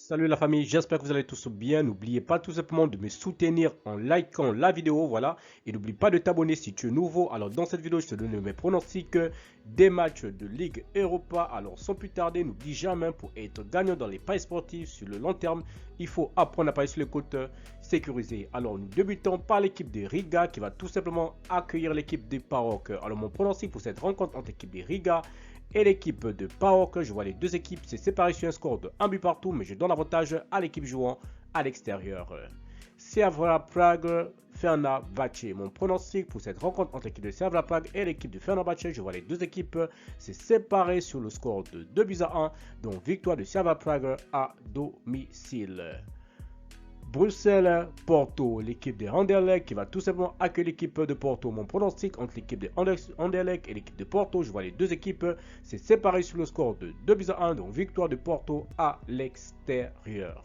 Salut la famille, j'espère que vous allez tous bien. N'oubliez pas tout simplement de me soutenir en likant la vidéo, voilà. Et n'oublie pas de t'abonner si tu es nouveau. Alors dans cette vidéo, je te donne mes pronostics des matchs de Ligue Europa. Alors sans plus tarder, n'oublie jamais, pour être gagnant dans les paris sportifs sur le long terme, il faut apprendre à parier sur les côtes sécurisées. Alors nous débutons par l'équipe de Riga qui va tout simplement accueillir l'équipe de PAOK. Alors mon pronostic pour cette rencontre entre l'équipe de Riga et l'équipe de PAOK, je vois les deux équipes se séparer sur un score de 1 but partout, mais je donne l'avantage à l'équipe jouant à l'extérieur. Slavia Prague, Fenerbahçe. Mon pronostic pour cette rencontre entre l'équipe de Slavia Prague et l'équipe de Fenerbahçe, je vois les deux équipes se séparer sur le score de 2 buts à 1, donc victoire de Slavia Prague à domicile. Bruxelles, Porto, l'équipe de Anderlecht qui va tout simplement accueillir l'équipe de Porto. Mon pronostic entre l'équipe de Anderlecht et l'équipe de Porto, je vois les deux équipes c'est séparé sur le score de 2 buts à 1, donc victoire de Porto à l'extérieur.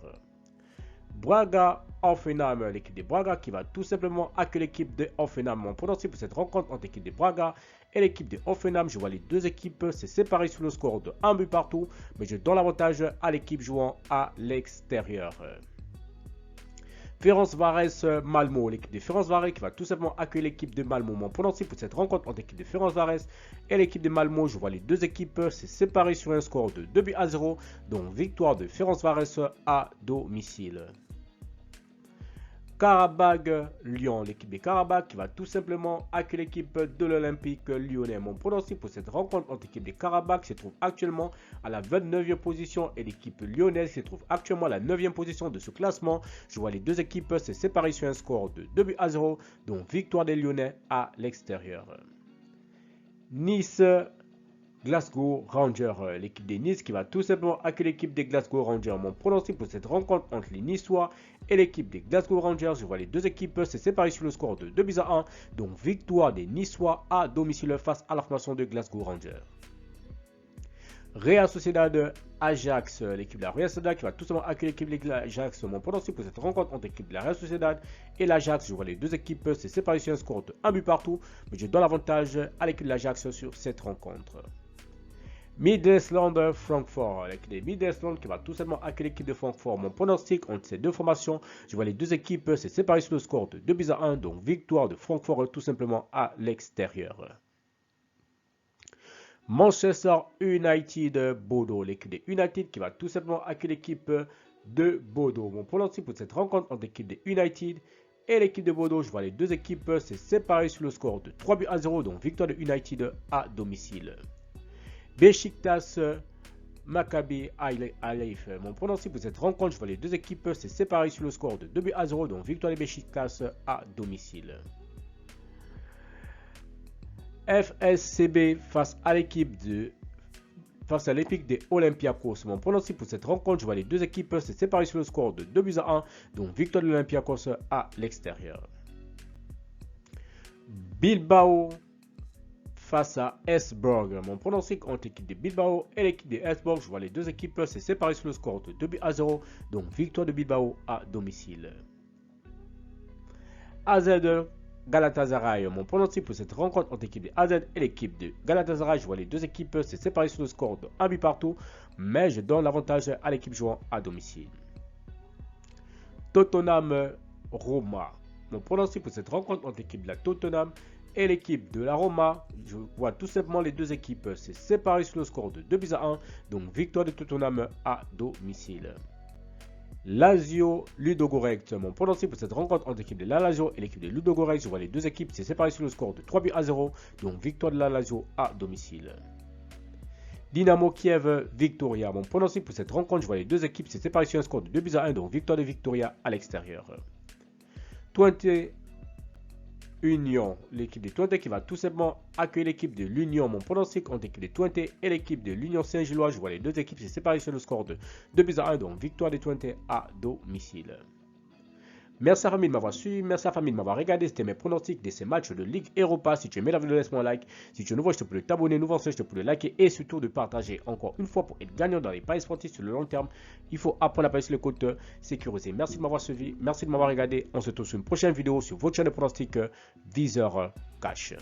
Braga, Hoffenheim, l'équipe de Braga qui va tout simplement accueillir l'équipe de Hoffenheim. Mon pronostic pour cette rencontre entre l'équipe de Braga et l'équipe de Hoffenheim, je vois les deux équipes c'est séparé sur le score de 1 but partout, mais je donne l'avantage à l'équipe jouant à l'extérieur. Ferencváros Malmö, l'équipe de Ferencváros qui va tout simplement accueillir l'équipe de Malmö. Mon pronostic pour cette rencontre entre l'équipe de Ferencváros et l'équipe de Malmö, je vois les deux équipes se séparer sur un score de 2 buts à 0, donc victoire de Ferencváros à domicile. Karabakh Lyon, l'équipe de Karabakh qui va tout simplement accueillir l'équipe de l'Olympique Lyonnais. Mon pronostic pour cette rencontre entre l'équipe de Karabakh se trouve actuellement à la 29e position et l'équipe lyonnaise se trouve actuellement à la 9e position de ce classement. Je vois les deux équipes se séparer sur un score de 2 buts à 0, donc victoire des Lyonnais à l'extérieur. Nice, Glasgow Rangers, l'équipe de Nice qui va tout simplement accueillir l'équipe des Glasgow Rangers. Mon pronostic pour cette rencontre entre les Niçois et l'équipe des Glasgow Rangers, je vois les deux équipes se séparer sur le score de 2 buts à 1, donc victoire des Niçois à domicile face à la formation de Glasgow Rangers. Real Sociedad Ajax, l'équipe de la Real Sociedad qui va tout simplement accueillir l'équipe de l'Ajax. Mon pronostic pour cette rencontre entre l'équipe de la Real Sociedad et l'Ajax, je vois les deux équipes se séparer sur un score de 1 but partout, mais je donne l'avantage à l'équipe de l'Ajax sur cette rencontre. Midtjylland Francfort, l'équipe de Midtjylland qui va tout simplement accueillir l'équipe de Francfort. Mon pronostic entre ces deux formations, je vois les deux équipes se séparer sur le score de 2 buts à 1, donc victoire de Francfort tout simplement à l'extérieur. Manchester United Bordeaux, l'équipe de United qui va tout simplement accueillir l'équipe de Bordeaux. Mon pronostic pour cette rencontre entre l'équipe de United et l'équipe de Bordeaux, je vois les deux équipes se séparer sur le score de 3 buts à 0, donc victoire de United à domicile. Beşiktaş Maccabi Haifa. Mon pronostic pour cette rencontre, je vois les deux équipes se séparer sur le score de 2 buts à 0, donc victoire de Beşiktaş à domicile. FSCB face à l'équipe de Olympiakos. Mon pronostic pour cette rencontre, je vois les deux équipes se séparer sur le score de 2 buts à 1, donc victoire de l'Olympiakos à l'extérieur. Bilbao face à Esborg. Mon pronostic entre l'équipe de Bilbao et l'équipe de Esborg, je vois les deux équipes se séparer sur le score de 2 buts à 0, donc victoire de Bilbao à domicile. AZ Galatasaray. Mon pronostic pour cette rencontre entre l'équipe de AZ et l'équipe de Galatasaray, je vois les deux équipes se séparer sur le score de 1 but partout, mais je donne l'avantage à l'équipe jouant à domicile. Tottenham Roma. Mon pronostic pour cette rencontre entre l'équipe de la Tottenham et l'équipe de la Roma, je vois tout simplement les deux équipes se séparer sur le score de 2 buts à 1, donc victoire de Tottenham à domicile. Lazio Ludogorets. Mon pronostic pour cette rencontre entre l'équipe de la Lazio et l'équipe de Ludogorets, je vois les deux équipes se séparer sur le score de 3 buts à 0, donc victoire de la Lazio à domicile. Dynamo Kiev Victoria. Mon pronostic pour cette rencontre, je vois les deux équipes se séparer sur un score de 2 buts à 1, donc victoire de Victoria à l'extérieur. Twente Union, l'équipe de Twente qui va tout simplement accueillir l'équipe de l'Union. Mon pronostic entre l'équipe de Twente et l'équipe de l'Union Saint-Gilloise, je vois les deux équipes se séparer sur le score de 2 buts à 1, donc victoire de Twente à domicile. Merci à la famille de m'avoir suivi, merci à la famille de m'avoir regardé. C'était mes pronostics de ces matchs de Ligue Europa. Si tu aimais la vidéo, laisse-moi un like. Si tu es nouveau, je te prie de t'abonner. Nouveau, je te prie de liker et surtout de partager. Encore une fois, pour être gagnant dans les paris sportifs sur le long terme, il faut apprendre à parier sur les côtes sécurisées. Merci de m'avoir suivi, merci de m'avoir regardé. On se retrouve sur une prochaine vidéo sur votre chaîne de pronostics Viseur Cash.